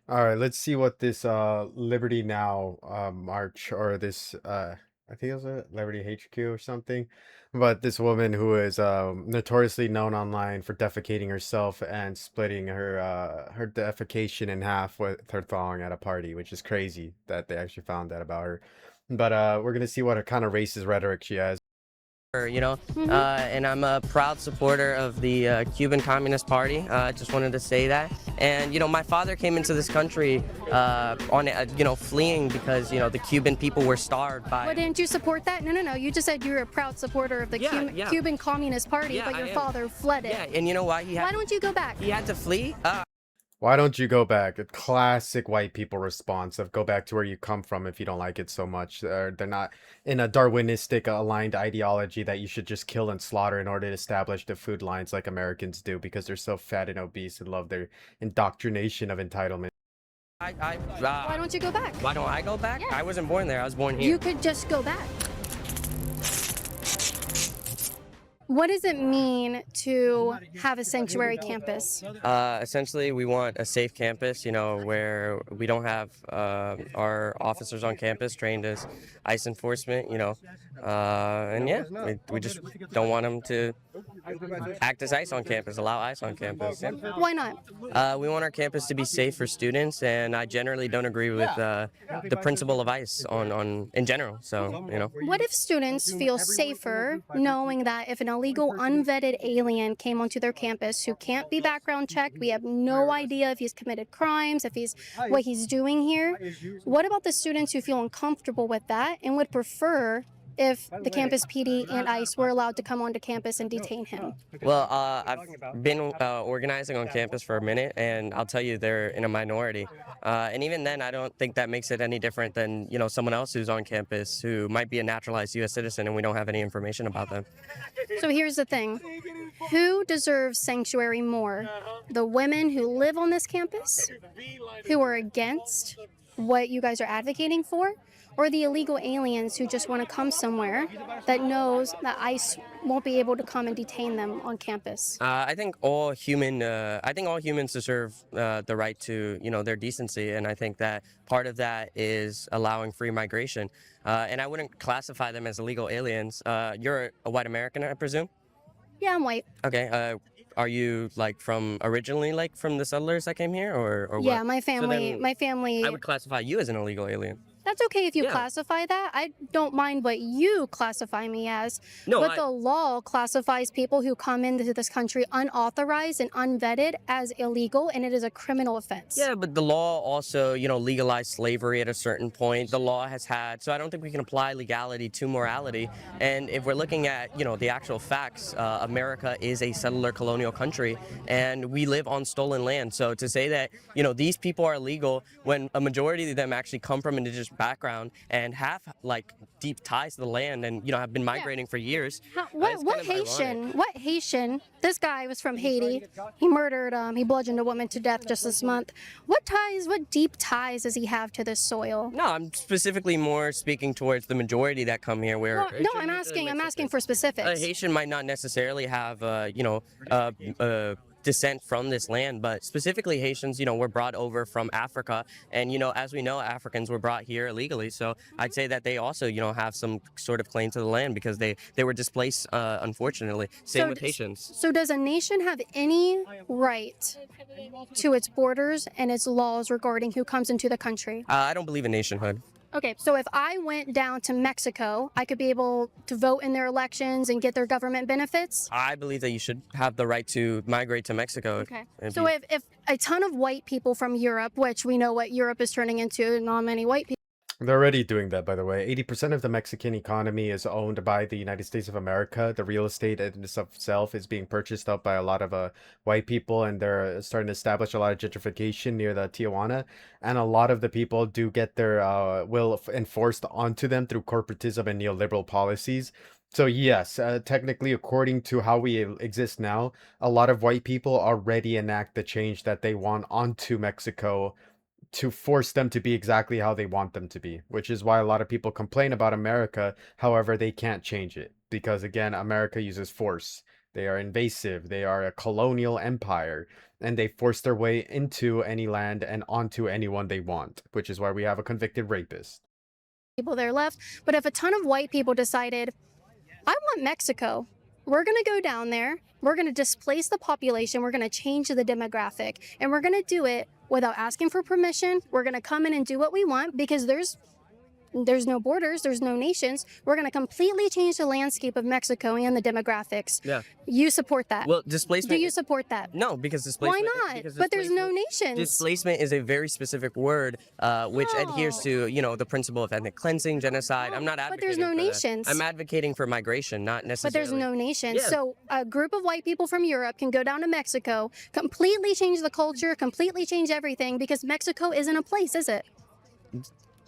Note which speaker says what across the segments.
Speaker 1: All right, let's see what this Liberty Now march or this I think it was a Liberty HQ or something. But this woman who is notoriously known online for defecating herself and splitting her defecation in half with her thong at a party, which is crazy that they actually found that about her. But we're gonna see what kind of racist rhetoric she has.
Speaker 2: Hmm.
Speaker 3: And I'm a proud supporter of the Cuban Communist Party. I just wanted to say that. And, my father came into this country fleeing because, the Cuban people were starved
Speaker 2: Well,
Speaker 3: by.
Speaker 2: didn't you support that? No, no, no. You just said you're a proud supporter of the
Speaker 3: Yeah.
Speaker 2: Cuban Communist Party,
Speaker 3: Yeah,
Speaker 2: but
Speaker 3: I
Speaker 2: your
Speaker 3: am.
Speaker 2: father fled it.
Speaker 3: Yeah, and you know why
Speaker 2: Why don't you go back?
Speaker 3: he had to flee?
Speaker 1: Why don't you go back? A classic white people response of go back to where you come from if you don't like it so much. They're not in a Darwinistic aligned ideology that you should just kill and slaughter in order to establish the food lines like Americans do because they're so fat and obese and love their indoctrination of entitlement.
Speaker 2: Why don't you go back?
Speaker 3: Why don't I go back?
Speaker 2: Yeah.
Speaker 3: I wasn't born there. I was born here.
Speaker 2: You could just go back. What does it mean to have a sanctuary campus?
Speaker 3: Essentially, we want a safe campus, where we don't have our officers on campus trained as ICE enforcement, and yeah, we just don't want them to act as ICE on campus, allow ICE on campus. Yeah.
Speaker 2: Why not?
Speaker 3: We want our campus to be safe for students, and I generally don't agree with the principle of ICE on in general. So,
Speaker 2: What if students feel safer knowing that if an illegal, unvetted alien came onto their campus who can't be background checked, we have no idea if he's committed crimes, if he's what he's doing here? What about the students who feel uncomfortable with that and would prefer if the campus PD and ICE were allowed to come onto campus and detain him?
Speaker 3: Well, I've been organizing on campus for a minute, and I'll tell you, they're in a minority. And even then, I don't think that makes it any different than someone else who's on campus who might be a naturalized U.S. citizen, and we don't have any information about them.
Speaker 2: So here's the thing. Who deserves sanctuary more? The women who live on this campus, who are against what you guys are advocating for, or the illegal aliens who just want to come somewhere that knows that ICE won't be able to come and detain them on campus?
Speaker 3: I think all humans deserve the right to, their decency, and I think that part of that is allowing free migration. And I wouldn't classify them as illegal aliens. You're a white American, I presume.
Speaker 2: Yeah, I'm white.
Speaker 3: Okay. Are you originally from the settlers that came here, or
Speaker 2: Yeah,
Speaker 3: what?
Speaker 2: my family,
Speaker 3: then
Speaker 2: my family.
Speaker 3: I would classify you as an illegal alien.
Speaker 2: That's okay if you
Speaker 3: Yeah.
Speaker 2: classify that. I don't mind what you classify me as.
Speaker 3: No,
Speaker 2: But the law classifies people who come into this country unauthorized and unvetted as illegal, and it is a criminal offense.
Speaker 3: Yeah, but the law also, legalized slavery at a certain point. The law has had, so I don't think we can apply legality to morality. And if we're looking at, the actual facts, America is a settler colonial country, and we live on stolen land. So to say that, these people are illegal when a majority of them actually come from indigenous background and have deep ties to the land and, have been migrating for years.
Speaker 2: What,
Speaker 3: It's
Speaker 2: what
Speaker 3: kind of ironic.
Speaker 2: Haitian? What Haitian? This guy was from Haiti. He murdered. He bludgeoned a woman to death just this month. What ties? What deep ties does he have to this soil?
Speaker 3: No, I'm specifically more speaking towards the majority that come here. Where
Speaker 2: Well, no, I'm asking. I'm asking for specifics.
Speaker 3: A Haitian might not necessarily have, descent from this land, but specifically Haitians, were brought over from Africa, and as we know, Africans were brought here illegally. So I'd say that they also, have some sort of claim to the land because they were displaced, unfortunately. Same with Haitians.
Speaker 2: So does a nation have any right to its borders and its laws regarding who comes into the country?
Speaker 3: I don't believe in nationhood.
Speaker 2: Okay, so if I went down to Mexico, I could be able to vote in their elections and get their government benefits?
Speaker 3: I believe that you should have the right to migrate to Mexico.
Speaker 2: Okay. So if a ton of white people from Europe, which we know what Europe is turning into, not many white people.
Speaker 1: They're already doing that, by the way. 80% of the Mexican economy is owned by the United States of America. The real estate in itself is being purchased up by a lot of white people, and they're starting to establish a lot of gentrification near the Tijuana. And a lot of the people do get their will enforced onto them through corporatism and neoliberal policies. So yes, technically, according to how we exist now, a lot of white people already enact the change that they want onto Mexico to force them to be exactly how they want them to be, which is why a lot of people complain about America. However, they can't change it because, again, America uses force. They are invasive. They are a colonial empire, and they force their way into any land and onto anyone they want, which is why we have a convicted rapist.
Speaker 2: People there left. But if a ton of white people decided, I want Mexico, we're going to go down there, we're going to displace the population, we're going to change the demographic, and we're going to do it without asking for permission. We're going to come in and do what we want because there's no borders, there's no nations. We're going to completely change the landscape of Mexico and the demographics.
Speaker 3: Yeah.
Speaker 2: You support that?
Speaker 3: Well, displacement.
Speaker 2: Do you support that?
Speaker 3: No, because displacement.
Speaker 2: Why not?
Speaker 3: Because
Speaker 2: But there's no
Speaker 3: displacement-
Speaker 2: nations.
Speaker 3: Displacement is a very specific word, which adheres to, the principle of ethnic cleansing, genocide. I'm not advocating.
Speaker 2: But there's no
Speaker 3: for that.
Speaker 2: nations.
Speaker 3: I'm advocating for migration, not
Speaker 2: But
Speaker 3: necessarily.
Speaker 2: there's no nations.
Speaker 3: Yeah.
Speaker 2: So a group of white people from Europe can go down to Mexico, completely change the culture, completely change everything, because Mexico isn't a place, is it?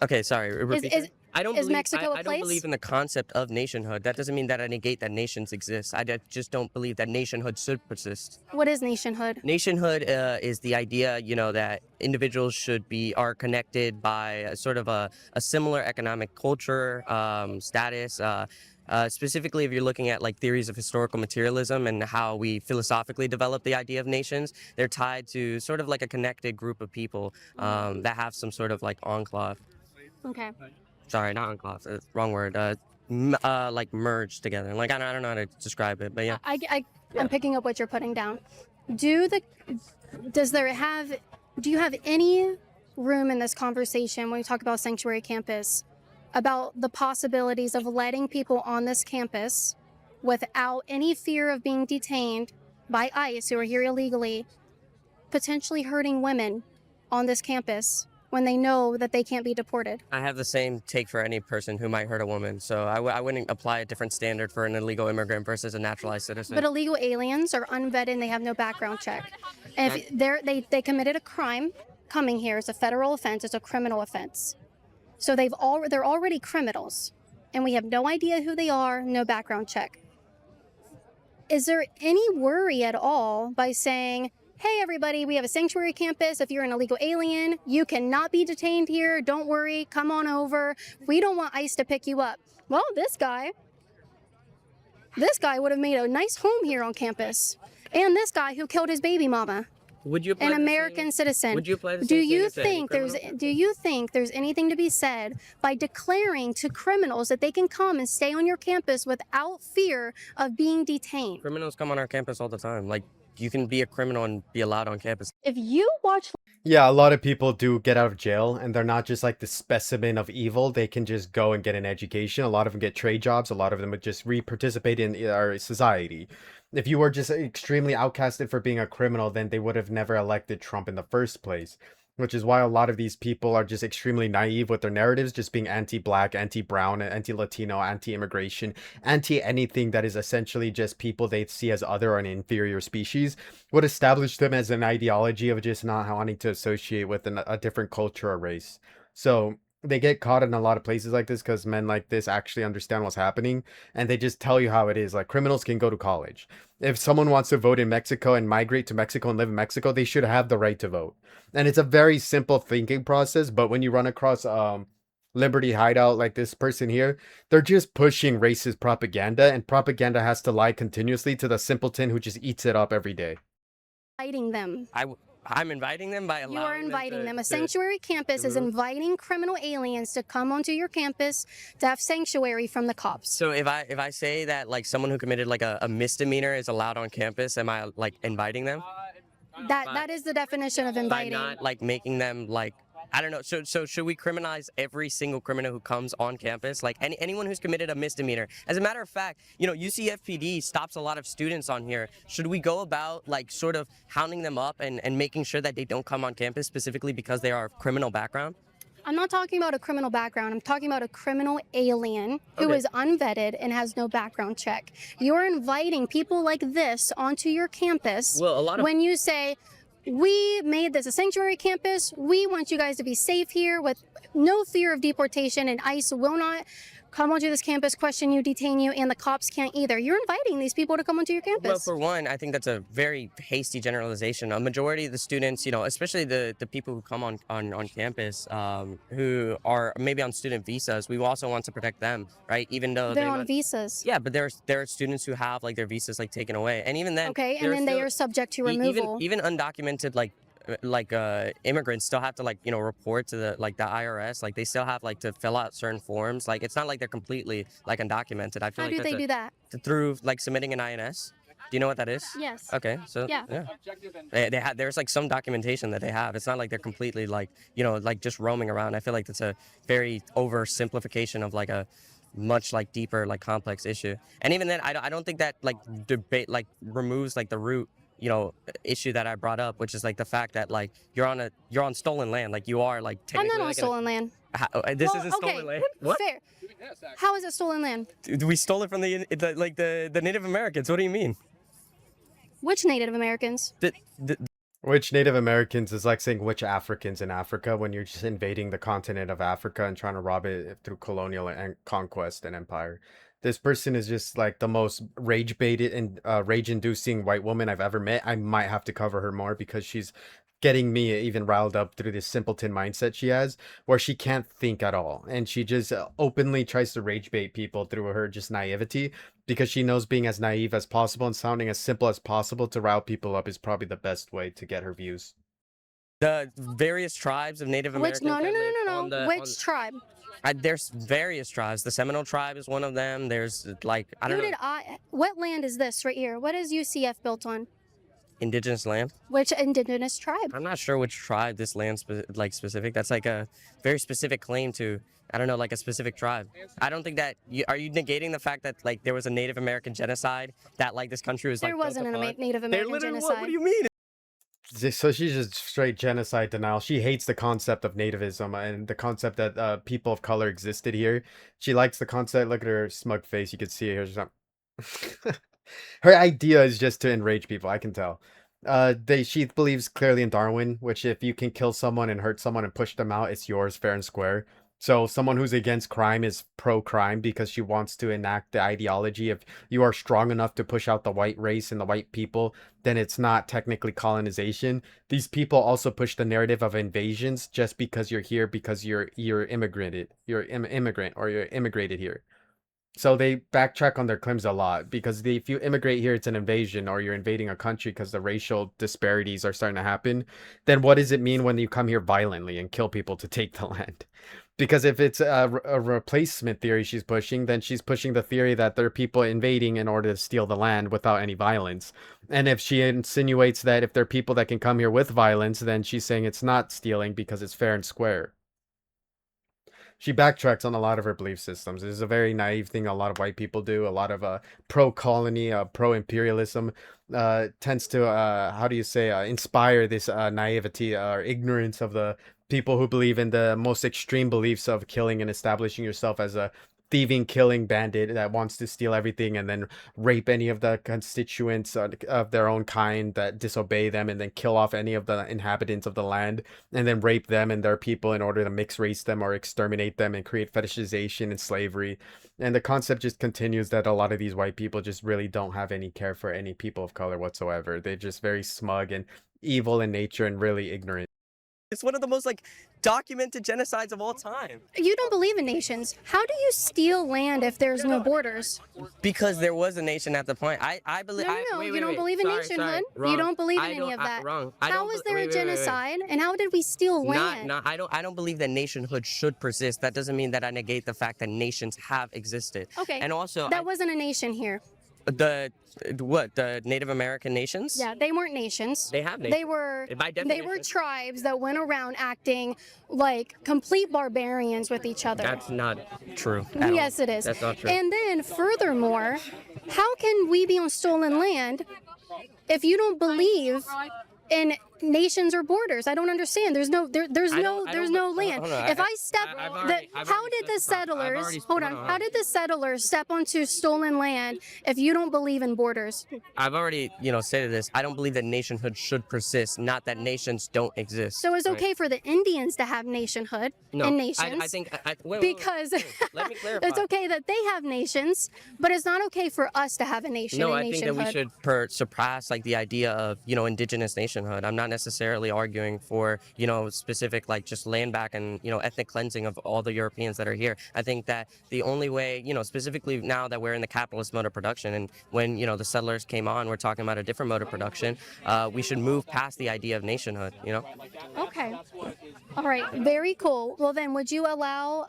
Speaker 3: Okay, sorry. Repeat
Speaker 2: is-
Speaker 3: that. I don't
Speaker 2: is
Speaker 3: believe,
Speaker 2: Mexico a
Speaker 3: I don't
Speaker 2: place?
Speaker 3: believe in the concept of nationhood. That doesn't mean that I negate that nations exist. Just don't believe that nationhood should persist.
Speaker 2: What is nationhood?
Speaker 3: Nationhood is the idea, that individuals are connected by a similar economic culture, status. Specifically, if you're looking at like theories of historical materialism and how we philosophically develop the idea of nations, they're tied to sort of like a connected group of people that have some sort of like enclave.
Speaker 2: Okay.
Speaker 3: Sorry, not enclave. Wrong word. Like merged together. Like I don't know how to describe it, but yeah.
Speaker 2: I'm picking up what you're putting down. Do you have any room in this conversation when we talk about sanctuary campus about the possibilities of letting people on this campus without any fear of being detained by ICE who are here illegally, potentially hurting women on this campus when they know that they can't be deported?
Speaker 3: I have the same take for any person who might hurt a woman, so I wouldn't apply a different standard for an illegal immigrant versus a naturalized citizen.
Speaker 2: But illegal aliens are unvetted and they have no background check. And if they committed a crime coming here, it's a federal offense, it's a criminal offense. So they're already criminals, and we have no idea who they are, no background check. Is there any worry at all by saying, hey everybody, we have a sanctuary campus. If you're an illegal alien, you cannot be detained here. Don't worry, come on over. We don't want ICE to pick you up. Well, this guy would have made a nice home here on campus. And this guy who killed his baby mama,
Speaker 3: Would you apply
Speaker 2: an
Speaker 3: the
Speaker 2: American citizen.
Speaker 3: Would you apply the
Speaker 2: Do
Speaker 3: same
Speaker 2: you
Speaker 3: thing to any criminal?
Speaker 2: do you think there's anything to be said by declaring to criminals that they can come and stay on your campus without fear of being detained?
Speaker 3: Criminals come on our campus all the time. Like, you can be a criminal and be allowed on campus.
Speaker 2: If you watch
Speaker 1: Yeah, a lot of people do get out of jail, and they're not just like the specimen of evil. They can just go and get an education. A lot of them get trade jobs. A lot of them would just re-participate in our society. If you were just extremely outcasted for being a criminal, then they would have never elected Trump in the first place. Which is why a lot of these people are just extremely naive with their narratives, just being anti-black, anti-brown, anti-Latino, anti-immigration, anti-anything that is essentially just people they see as other or an inferior species, would establish them as an ideology of just not wanting to associate with a different culture or race. So they get caught in a lot of places like this because men like this actually understand what's happening, and they just tell you how it is. Like, criminals can go to college. If someone wants to vote in Mexico and migrate to Mexico and live in Mexico, they should have the right to vote. And it's a very simple thinking process, but when you run across Liberty Hideout like this person here, they're just pushing racist propaganda, and propaganda has to lie continuously to the simpleton who just eats it up every day.
Speaker 2: inviting them.
Speaker 3: I'm inviting them by allowing
Speaker 2: You are inviting them. A
Speaker 3: to-
Speaker 2: sanctuary campus is
Speaker 3: Mhm.
Speaker 2: inviting criminal aliens to come onto your campus to have sanctuary from the cops.
Speaker 3: So if I say that like someone who committed like a misdemeanor is allowed on campus, am I like inviting them?
Speaker 2: That is the definition of inviting.
Speaker 3: By not like making them like, I don't know. So should we criminalize every single criminal who comes on campus? Like anyone who's committed a misdemeanor. As a matter of fact, UCFPD stops a lot of students on here. Should we go about like sort of hounding them up and making sure that they don't come on campus specifically because they are of criminal background?
Speaker 2: I'm not talking about a criminal background. I'm talking about a criminal alien who
Speaker 3: Okay.
Speaker 2: is unvetted and has no background check. You're inviting people like this onto your campus.
Speaker 3: Well, a lot of
Speaker 2: When you say, we made this a sanctuary campus, we want you guys to be safe here with no fear of deportation, and ICE will not come onto this campus, question you, detain you, and the cops can't either. You're inviting these people to come onto your
Speaker 3: Well,
Speaker 2: campus.
Speaker 3: for one, I think that's a very hasty generalization. A majority of the students, especially the people who come on campus, who are maybe on student visas, we also want to protect them, right? Even though
Speaker 2: They're
Speaker 3: they
Speaker 2: on
Speaker 3: might,
Speaker 2: visas.
Speaker 3: yeah, but there are students who have like their visas like taken away, and even then,
Speaker 2: Okay, and
Speaker 3: there are
Speaker 2: then they
Speaker 3: still
Speaker 2: are subject to
Speaker 3: even
Speaker 2: removal.
Speaker 3: even undocumented immigrants still have to report to the IRS. Like they still have like to fill out certain forms. Like it's not like they're completely like undocumented. I feel
Speaker 2: How
Speaker 3: like
Speaker 2: do they do that?
Speaker 3: through like submitting an INS. Do you know what that is?
Speaker 2: Yes.
Speaker 3: Okay, so
Speaker 2: Yeah.
Speaker 3: there's like some documentation that they have. It's not like they're completely like just roaming around. I feel like that's a very oversimplification of like a much like deeper like complex issue. And even then, I don't think that like debate like removes like the root issue that I brought up, which is like the fact that like you're on stolen land. Like you are like
Speaker 2: I'm
Speaker 3: technically
Speaker 2: not on stolen land.
Speaker 3: this
Speaker 2: Well,
Speaker 3: isn't
Speaker 2: okay,
Speaker 3: stolen land. What?
Speaker 2: Fair. How is it stolen land?
Speaker 3: We stole it from the Native Americans. What do you mean?
Speaker 2: Which Native Americans?
Speaker 1: Which Native Americans is like saying which Africans in Africa when you're just invading the continent of Africa and trying to rob it through colonial and conquest and empire. This person is just like the most rage baited and rage inducing white woman I've ever met. I might have to cover her more because she's getting me even riled up through this simpleton mindset she has where she can't think at all and she just openly tries to rage bait people through her just naivety because she knows being as naive as possible and sounding as simple as possible to rile people up is probably the best way to get her views.
Speaker 3: The various tribes of Native
Speaker 2: Which
Speaker 3: Americans.
Speaker 2: no no
Speaker 3: that
Speaker 2: no
Speaker 3: live
Speaker 2: no
Speaker 3: on
Speaker 2: no.
Speaker 3: the-
Speaker 2: Which tribe?
Speaker 3: there's various tribes. The Seminole tribe is one of them. There's like I don't know,
Speaker 2: What land is this right here? What is UCF built on?
Speaker 3: indigenous land.
Speaker 2: Which indigenous tribe?
Speaker 3: I'm not sure which tribe this land's specific. That's like a very specific claim to, I don't know, like a specific tribe. I don't think that are you negating the fact that like there was a Native American genocide that like this country was
Speaker 2: There
Speaker 3: like
Speaker 2: wasn't a
Speaker 3: built upon?
Speaker 2: Native
Speaker 3: There
Speaker 2: American
Speaker 3: literally was.
Speaker 2: genocide.
Speaker 3: What do you mean?
Speaker 1: So she's just straight genocide denial. She hates the concept of nativism and the concept that people of color existed here. She likes the concept. Look at her smug face. You can see it here. She's not... Her idea is just to enrage people. I can tell. She believes clearly in Darwin, which if you can kill someone and hurt someone and push them out, it's yours fair and square. So someone who's against crime is pro-crime because she wants to enact the ideology if you are strong enough to push out the white race and the white people, then it's not technically colonization. These people also push the narrative of invasions just because you're here because you're immigrated. You're immigrant or you're immigrated here. So they backtrack on their claims a lot because if you immigrate here, it's an invasion or you're invading a country because the racial disparities are starting to happen. Then what does it mean when you come here violently and kill people to take the land? Because if it's a replacement theory she's pushing, then she's pushing the theory that there are people invading in order to steal the land without any violence. And if she insinuates that if there are people that can come here with violence, then she's saying it's not stealing because it's fair and square. She backtracks on a lot of her belief systems. This is a very naive thing a lot of white people do. A lot of pro-colony, pro-imperialism tends to, how do you say, inspire this naivety or ignorance of the people who believe in the most extreme beliefs of killing and establishing yourself as a thieving, killing bandit that wants to steal everything and then rape any of the constituents of their own kind that disobey them and then kill off any of the inhabitants of the land and then rape them and their people in order to mix race them or exterminate them and create fetishization and slavery. And the concept just continues that a lot of these white people just really don't have any care for any people of color whatsoever. They're just very smug and evil in nature and really ignorant.
Speaker 3: It's one of the most like documented genocides of all time.
Speaker 2: You don't believe in nations. How do you steal land if there's no borders?
Speaker 3: Because there was a nation at the point. I believe.
Speaker 2: No, you don't believe in nationhood. You don't believe in any of that.
Speaker 3: Wrong.
Speaker 2: How is there a genocide? And how did we steal land?
Speaker 3: I don't believe that nationhood should persist. That doesn't mean that I negate the fact that nations have existed.
Speaker 2: Okay.
Speaker 3: And also
Speaker 2: that wasn't a nation here.
Speaker 3: The Native American nations?
Speaker 2: Yeah, they weren't nations.
Speaker 3: They have nations. By
Speaker 2: They
Speaker 3: definition.
Speaker 2: were tribes that went around acting like complete barbarians with each other.
Speaker 3: That's not true. At
Speaker 2: Yes,
Speaker 3: all.
Speaker 2: it is.
Speaker 3: That's not true.
Speaker 2: And then furthermore, how can we be on stolen land if you don't believe in nations or borders. I don't understand. There's no there's no land.
Speaker 3: Hold on,
Speaker 2: If I step
Speaker 3: I've
Speaker 2: the,
Speaker 3: already- I've
Speaker 2: how
Speaker 3: already
Speaker 2: did the
Speaker 3: said something. I've
Speaker 2: settlers
Speaker 3: already-
Speaker 2: hold on?
Speaker 3: hold on.
Speaker 2: How did the settlers step onto stolen land if you don't believe in borders?
Speaker 3: I've already, stated this. I don't believe that nationhood should persist, not that nations don't exist.
Speaker 2: So it's
Speaker 3: right?
Speaker 2: okay for the Indians to have nationhood
Speaker 3: No,
Speaker 2: and nations.
Speaker 3: I think. Wait,
Speaker 2: because
Speaker 3: let me clarify.
Speaker 2: it's okay that they have nations, but it's not okay for us to have a nation
Speaker 3: No,
Speaker 2: and
Speaker 3: I think that
Speaker 2: nationhood.
Speaker 3: we should surpass like the idea of indigenous nationhood. I'm not necessarily arguing for specific like just land back and ethnic cleansing of all the Europeans that are here. I think that the only way specifically now that we're in the capitalist mode of production, and when the settlers came on, we're talking about a different mode of production. We should move past the idea of nationhood.
Speaker 2: Okay. All right. Very cool. Well, then, would you allow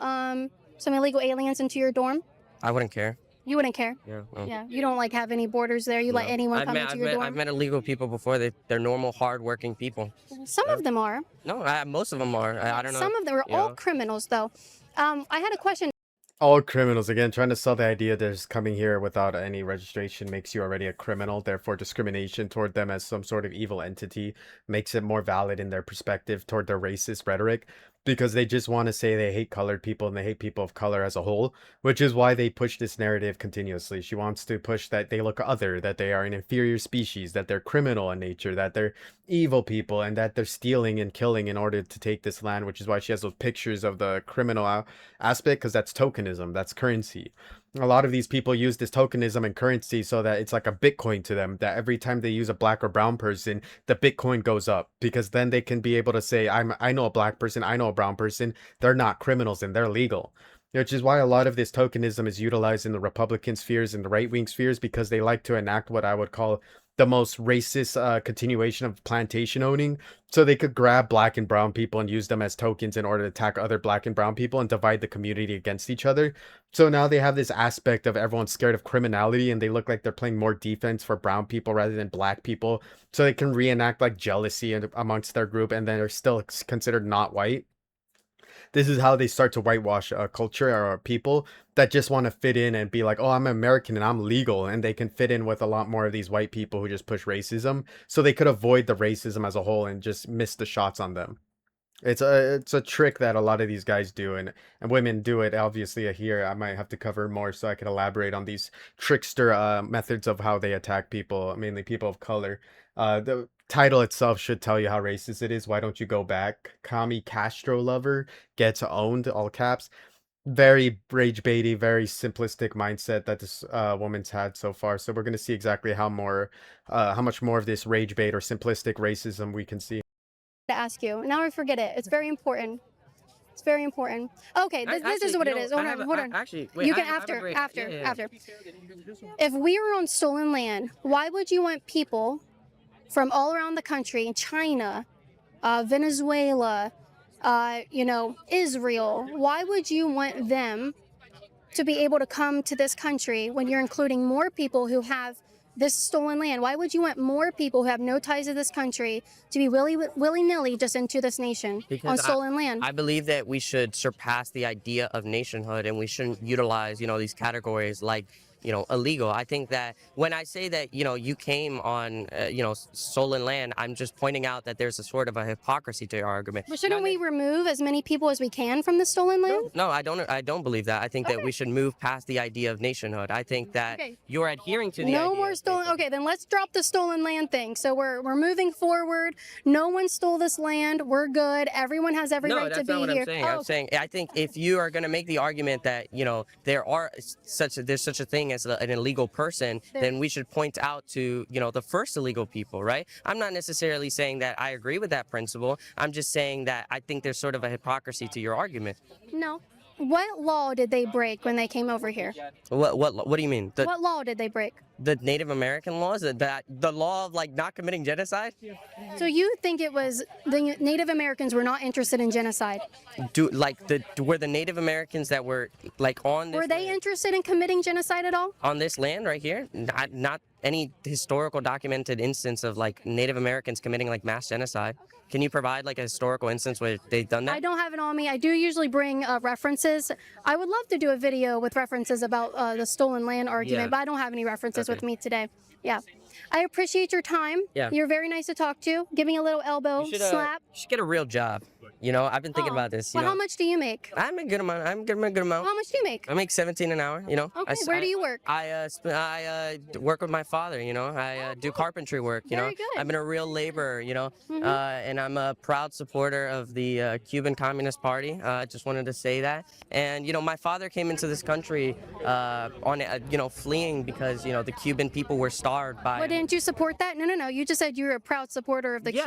Speaker 2: some illegal aliens into your dorm?
Speaker 3: I wouldn't care.
Speaker 2: You wouldn't care.
Speaker 3: Yeah. no.
Speaker 2: Yeah. You don't like have any borders there. You let
Speaker 3: No.
Speaker 2: anyone
Speaker 3: I've
Speaker 2: come
Speaker 3: met,
Speaker 2: into
Speaker 3: I've
Speaker 2: your
Speaker 3: met,
Speaker 2: dorm.
Speaker 3: I've met illegal people before. They're normal, hardworking people.
Speaker 2: Some of them are.
Speaker 3: No, most of them are. I don't know.
Speaker 2: Some of them are
Speaker 3: you
Speaker 2: all
Speaker 3: know.
Speaker 2: criminals, though. I had a question.
Speaker 1: All criminals, again, trying to sell the idea that just coming here without any registration makes you already a criminal. Therefore, discrimination toward them as some sort of evil entity makes it more valid in their perspective toward their racist rhetoric, because they just want to say they hate colored people and they hate people of color as a whole, which is why they push this narrative continuously. She wants to push that they look other, that they are an inferior species, that they're criminal in nature, that they're evil people, and that they're stealing and killing in order to take this land, which is why she has those pictures of the criminal aspect, because that's tokenism, that's currency. A lot of these people use this tokenism and currency so that it's like a Bitcoin to them, that every time they use a black or brown person, the Bitcoin goes up, because then they can be able to say, I know a black person, I know a brown person, they're not criminals and they're legal. Which is why a lot of this tokenism is utilized in the Republican spheres and the right-wing spheres, because they like to enact what I would call the most racist continuation of plantation owning, so they could grab black and brown people and use them as tokens in order to attack other black and brown people and divide the community against each other. So now they have this aspect of everyone's scared of criminality and they look like they're playing more defense for brown people rather than black people, so they can reenact like jealousy amongst their group, and then they're still considered not white. This is how they start to whitewash a culture or people that just want to fit in and be like, oh, I'm American and I'm legal, and they can fit in with a lot more of these white people who just push racism, so they could avoid the racism as a whole and just miss the shots on them. It's a trick that a lot of these guys do, and women do it. Obviously, here I might have to cover more so I can elaborate on these trickster methods of how they attack people, mainly people of color. The title itself should tell you how racist it is. Why don't you go back? Kami Castro lover gets owned, all caps. Very rage baity, very simplistic mindset that this woman's had so far. So we're gonna see exactly how much more of this rage bait or simplistic racism we can see.
Speaker 2: To ask you. Now I forget it. It's very important. It's very important. Okay, this is what it is. Hold on, hold on.
Speaker 3: Actually, wait,
Speaker 2: You can
Speaker 3: I have a
Speaker 2: after,
Speaker 3: great-
Speaker 2: after,
Speaker 3: yeah, yeah.
Speaker 2: after. If we were on stolen land, why would you want people from all around the country, China, Venezuela, Israel, why would you want them to be able to come to this country when you're including more people who have this stolen land? Why would you want more people who have no ties to this country to be willy-nilly just into this nation on stolen land?
Speaker 3: I believe that we should surpass the idea of nationhood, and we shouldn't utilize, these categories like, illegal. I think that when I say that, you came on, stolen land, I'm just pointing out that there's a sort of a hypocrisy to your argument.
Speaker 2: But shouldn't we remove as many people as we can from the stolen land?
Speaker 3: No, I don't believe that. I think that we should move past the idea of nationhood. I think that you're adhering to the idea
Speaker 2: No more
Speaker 3: of
Speaker 2: stolen.
Speaker 3: nationhood.
Speaker 2: Okay, then let's drop the stolen land thing. So we're moving forward. No one stole this land. We're good. Everyone has every
Speaker 3: No,
Speaker 2: right to
Speaker 3: that's
Speaker 2: be
Speaker 3: not what
Speaker 2: here.
Speaker 3: I'm saying.
Speaker 2: Oh,
Speaker 3: I'm saying I think if you are going to make the argument that there's such a thing as an illegal person, then we should point out to the first illegal people, right? I'm not necessarily saying that I agree with that principle. I'm just saying that I think there's sort of a hypocrisy to your argument.
Speaker 2: no. What law did they break when they came over here?
Speaker 3: What do you mean?
Speaker 2: What law did they break?
Speaker 3: The Native American laws, that the law of like not committing genocide?
Speaker 2: So you think it was the Native Americans were not interested in genocide?
Speaker 3: Were the Native Americans that were like on this
Speaker 2: Were they
Speaker 3: land,
Speaker 2: interested in committing genocide at all?
Speaker 3: on this land right here? Not any historical documented instance of like Native Americans committing like mass genocide. Can you provide like a historical instance where they've done that?
Speaker 2: I don't have it on me. I do usually bring references. I would love to do a video with references about the stolen land argument,
Speaker 3: Yeah.
Speaker 2: but I don't have any references with
Speaker 3: Okay.
Speaker 2: me today. Yeah. I appreciate your time.
Speaker 3: Yeah.
Speaker 2: You're very nice to talk to. Give me a little elbow slap.
Speaker 3: You should get a real job. You know, I've been thinking about this.
Speaker 2: Well, how much do you make?
Speaker 3: I'm a good amount. I'm getting a good amount.
Speaker 2: How much do you make?
Speaker 3: I make 17 an hour. You know.
Speaker 2: Okay, where do you work?
Speaker 3: I work with my father. You know, I do carpentry work. You know,
Speaker 2: Very good.
Speaker 3: I've been a real laborer. You know, and I'm a proud supporter of the Cuban Communist Party. I just wanted to say that. And you know, my father came into this country fleeing because you know the Cuban people were starved by.
Speaker 2: Well, didn't you support that? No. You just said you're a proud supporter of the.
Speaker 3: Yeah.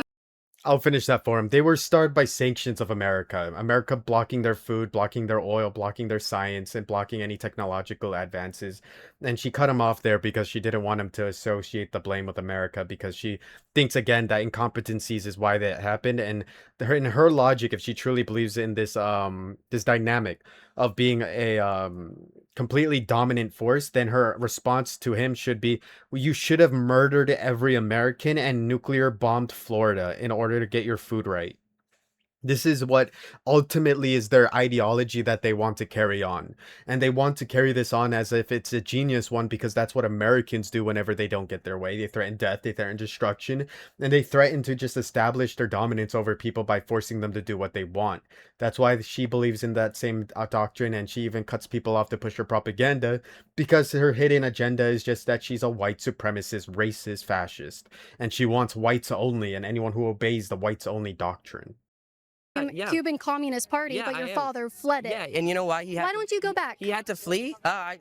Speaker 1: I'll finish that for him. They were starved by sanctions of America. America blocking their food, blocking their oil, blocking their science, and blocking any technological advances. And she cut him off there because she didn't want him to associate the blame with America, because she thinks again that incompetencies is why that happened. And in her logic, if she truly believes in this this dynamic of being a completely dominant force, then her response to him should be, well, you should have murdered every American and nuclear bombed Florida in order to get your food right. This is what ultimately is their ideology that they want to carry on. And they want to carry this on as if it's a genius one, because that's what Americans do whenever they don't get their way. They threaten death, they threaten destruction, and they threaten to just establish their dominance over people by forcing them to do what they want. That's why she believes in that same doctrine, and she even cuts people off to push her propaganda, because her hidden agenda is just that she's a white supremacist, racist, fascist, and she wants whites only and anyone who obeys the whites only doctrine.
Speaker 2: Cuban Communist Party, but your father fled it.
Speaker 3: Yeah, and you know why he had?
Speaker 2: Why don't you go back?
Speaker 3: He had to flee.
Speaker 2: Why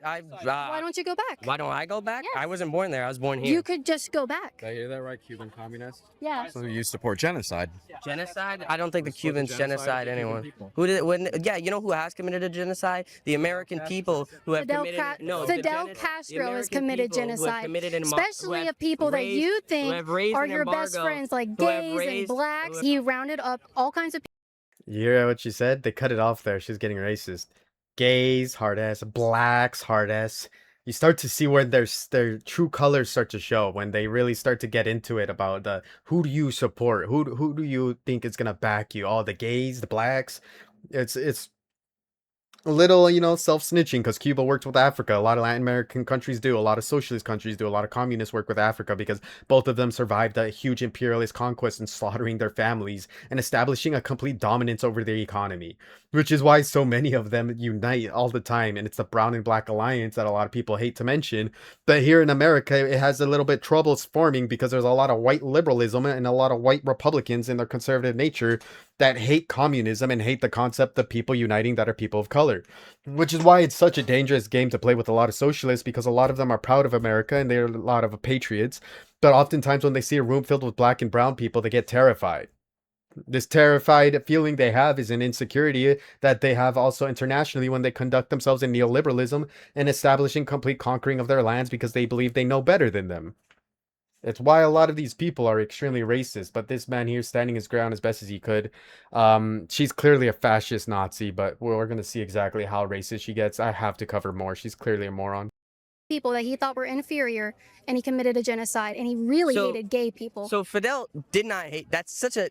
Speaker 2: don't you go back?
Speaker 3: Why don't I go back?
Speaker 2: Yes.
Speaker 3: I wasn't born there. I was born here.
Speaker 2: You could just go back.
Speaker 4: Did I hear that right? Cuban communist?
Speaker 2: Yeah.
Speaker 4: So you support genocide?
Speaker 3: Genocide? I don't think the Cubans genocide anyone.
Speaker 4: people.
Speaker 3: Who did? Yeah, you know who has committed a genocide? The American people who have
Speaker 2: Fidel
Speaker 3: Castro
Speaker 2: has committed genocide, especially of people that you think are your best friends, like gays and blacks. He rounded up all kinds of people.
Speaker 1: You hear what she said? They cut it off there. She's getting racist. Gays, hard ass. Blacks, hard ass. You start to see where their true colors start to show, when they really start to get into it about who do you support? Who do you think is gonna back you? All the gays, the blacks. It's a little, self-snitching, because Cuba works with Africa. A lot of Latin American countries do. A lot of socialist countries do. A lot of communists work with Africa, because both of them survived a huge imperialist conquest and slaughtering their families and establishing a complete dominance over their economy, which is why so many of them unite all the time. And it's the brown and black alliance that a lot of people hate to mention. But here in America, it has a little bit trouble forming, because there's a lot of white liberalism and a lot of white Republicans in their conservative nature that hate communism and hate the concept of people uniting that are people of color. Which is why it's such a dangerous game to play with a lot of socialists, because a lot of them are proud of America and they're a lot of patriots. But oftentimes when they see a room filled with black and brown people, they get terrified. This terrified feeling they have is an insecurity that they have also internationally when they conduct themselves in neoliberalism and establishing complete conquering of their lands, because they believe they know better than them. It's why a lot of these people are extremely racist, but this man here standing his ground as best as he could. She's clearly a fascist Nazi, but we're going to see exactly how racist she gets. I have to cover more. She's clearly a moron.
Speaker 2: People that he thought were inferior, and he committed a genocide, and he really hated gay people.
Speaker 3: So Fidel did not hate. That's such a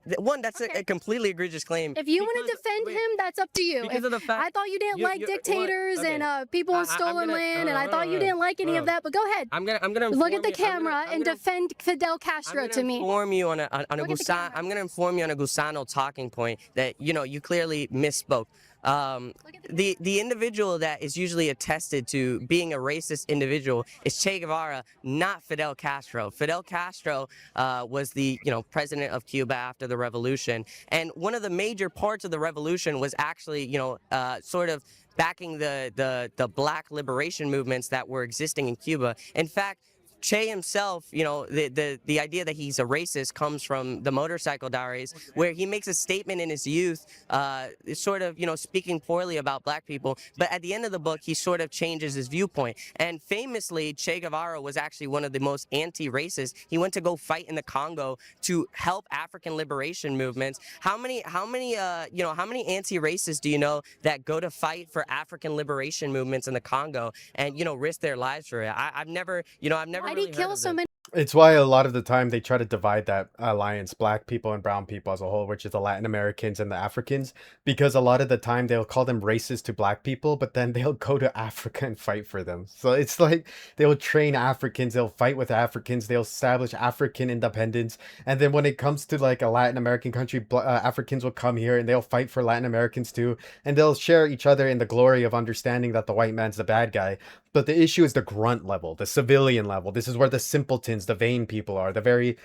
Speaker 3: a completely egregious claim.
Speaker 2: If you want to defend him, that's up to you.
Speaker 3: Because of the fact,
Speaker 2: I thought you didn't like dictators and people in stolen land, and I thought you didn't like any of that. But go ahead.
Speaker 3: I'm gonna
Speaker 2: look at the camera and defend Fidel Castro to me.
Speaker 3: I'm gonna inform you on a Gusano talking point that you clearly misspoke. The individual that is usually attested to being a racist individual is Che Guevara, not Fidel Castro. Fidel Castro was the president of Cuba after the revolution, and one of the major parts of the revolution was actually sort of backing the black liberation movements that were existing in Cuba. In fact, Che himself, the idea that he's a racist comes from the Motorcycle Diaries, where he makes a statement in his youth, sort of, speaking poorly about black people. But at the end of the book, he sort of changes his viewpoint. And famously, Che Guevara was actually one of the most anti-racist. He went to go fight in the Congo to help African liberation movements. How many anti-racists do you know that go to fight for African liberation movements in the Congo and risk their lives for it? I've never
Speaker 2: Why did he kill so many?
Speaker 1: It's why a lot of the time they try to divide that alliance, black people and brown people as a whole, which is the Latin Americans and the Africans, because a lot of the time they'll call them racist to black people, but then they'll go to Africa and fight for them. So it's like they'll train Africans, they'll fight with Africans, they'll establish African independence, and then when it comes to like a Latin American country, Africans will come here and they'll fight for Latin Americans too, and they'll share each other in the glory of understanding that the white man's the bad guy. But the issue is the grunt level, the civilian level. This is where the simpletons, the vain people are, the very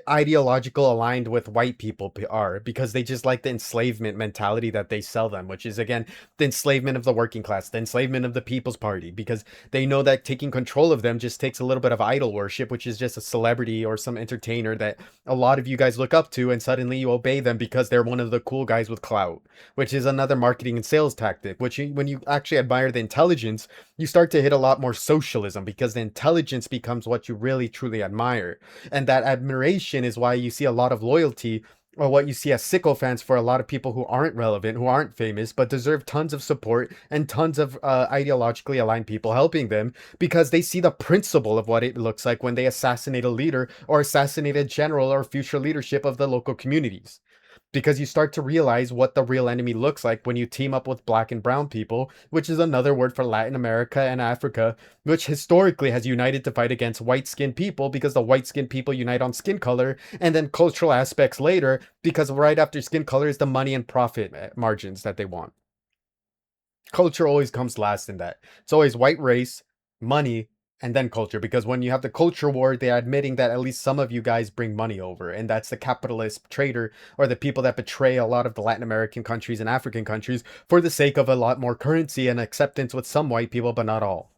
Speaker 1: ideological aligned with white people are, because they just like the enslavement mentality that they sell them, which is again the enslavement of the working class, the enslavement of the People's Party, because they know that taking control of them just takes a little bit of idol worship, which is just a celebrity or some entertainer that a lot of you guys look up to, and suddenly you obey them because they're one of the cool guys with clout, which is another marketing and sales tactic. Which when you actually admire the intelligence, you start to hit a lot more socialism, because the intelligence becomes what you really truly admire. And that admiration is why you see a lot of loyalty, or what you see as sycophants for a lot of people who aren't relevant, who aren't famous, but deserve tons of support and tons of ideologically aligned people helping them, because they see the principle of what it looks like when they assassinate a leader or assassinate a general or future leadership of the local communities, because you start to realize what the real enemy looks like when you team up with black and brown people, which is another word for Latin America and Africa, which historically has united to fight against white skinned people, because the white skinned people unite on skin color, and then cultural aspects later, because right after skin color is the money and profit margins that they want. Culture always comes last in that. It's always white race, money, and then culture. Because when you have the culture war, they're admitting that at least some of you guys bring money over. And that's the capitalist trader, or the people that betray a lot of the Latin American countries and African countries for the sake of a lot more currency and acceptance with some white people, but not all.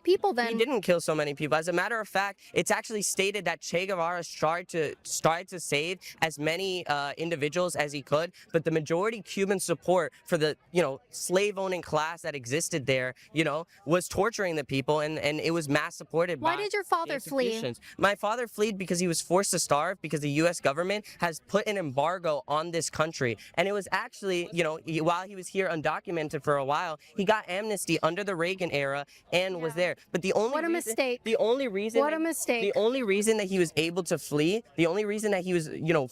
Speaker 2: People
Speaker 3: He
Speaker 2: then.
Speaker 3: didn't kill so many people. As a matter of fact, it's actually stated that Che Guevara tried to save as many individuals as he could, but the majority Cuban support for the slave-owning class that existed there, was torturing the people, and it was mass supported
Speaker 2: Why
Speaker 3: by
Speaker 2: did your
Speaker 3: the
Speaker 2: father flee?
Speaker 3: institutions. My father fled because he was forced to starve, because the U.S. government has put an embargo on this country, and it was actually, while he was here undocumented for a while, he got amnesty under the Reagan era and was there. But the only
Speaker 2: What a
Speaker 3: reason,
Speaker 2: mistake.
Speaker 3: the only reason,
Speaker 2: What a mistake.
Speaker 3: the only reason that he was able to flee, the only reason that he was,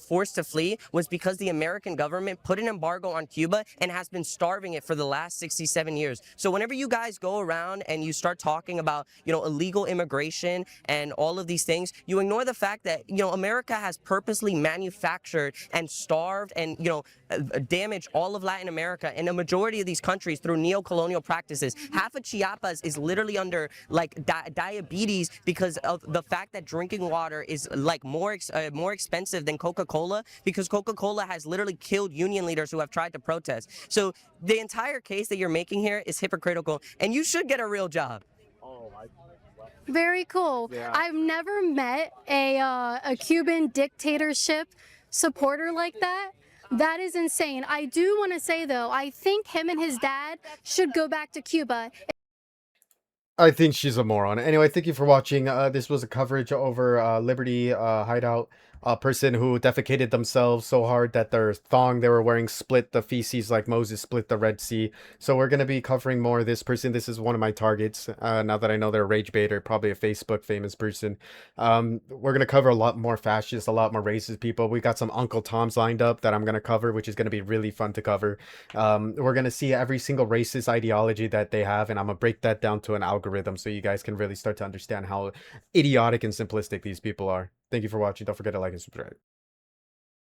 Speaker 3: forced to flee was because the American government put an embargo on Cuba and has been starving it for the last 67 years. So whenever you guys go around and you start talking about, illegal immigration and all of these things, you ignore the fact that, America has purposely manufactured and starved and, damaged all of Latin America and a majority of these countries through neo-colonial practices. Half of Chiapas is literally under like diabetes because of the fact that drinking water is like more expensive than Coca-Cola, because Coca-Cola has literally killed union leaders who have tried to protest. So the entire case that you're making here is hypocritical, and you should get a real job.
Speaker 2: Very cool.
Speaker 1: Yeah.
Speaker 2: I've never met a Cuban dictatorship supporter like that. That is insane. I do want to say though, I think him and his dad should go back to Cuba.
Speaker 1: I think she's a moron. Anyway, thank you for watching. This was a coverage over Liberty Hideout. A person who defecated themselves so hard that their thong they were wearing split the feces like Moses split the Red Sea. So we're going to be covering more of this person. This is one of my targets. Now that I know they're a rage baiter, probably a Facebook famous person. We're going to cover a lot more fascists, a lot more racist people. We got some Uncle Toms lined up that I'm going to cover, which is going to be really fun to cover. We're going to see every single racist ideology that they have, and I'm going to break that down to an algorithm so you guys can really start to understand how idiotic and simplistic these people are. Thank you for watching. Don't forget to like and subscribe.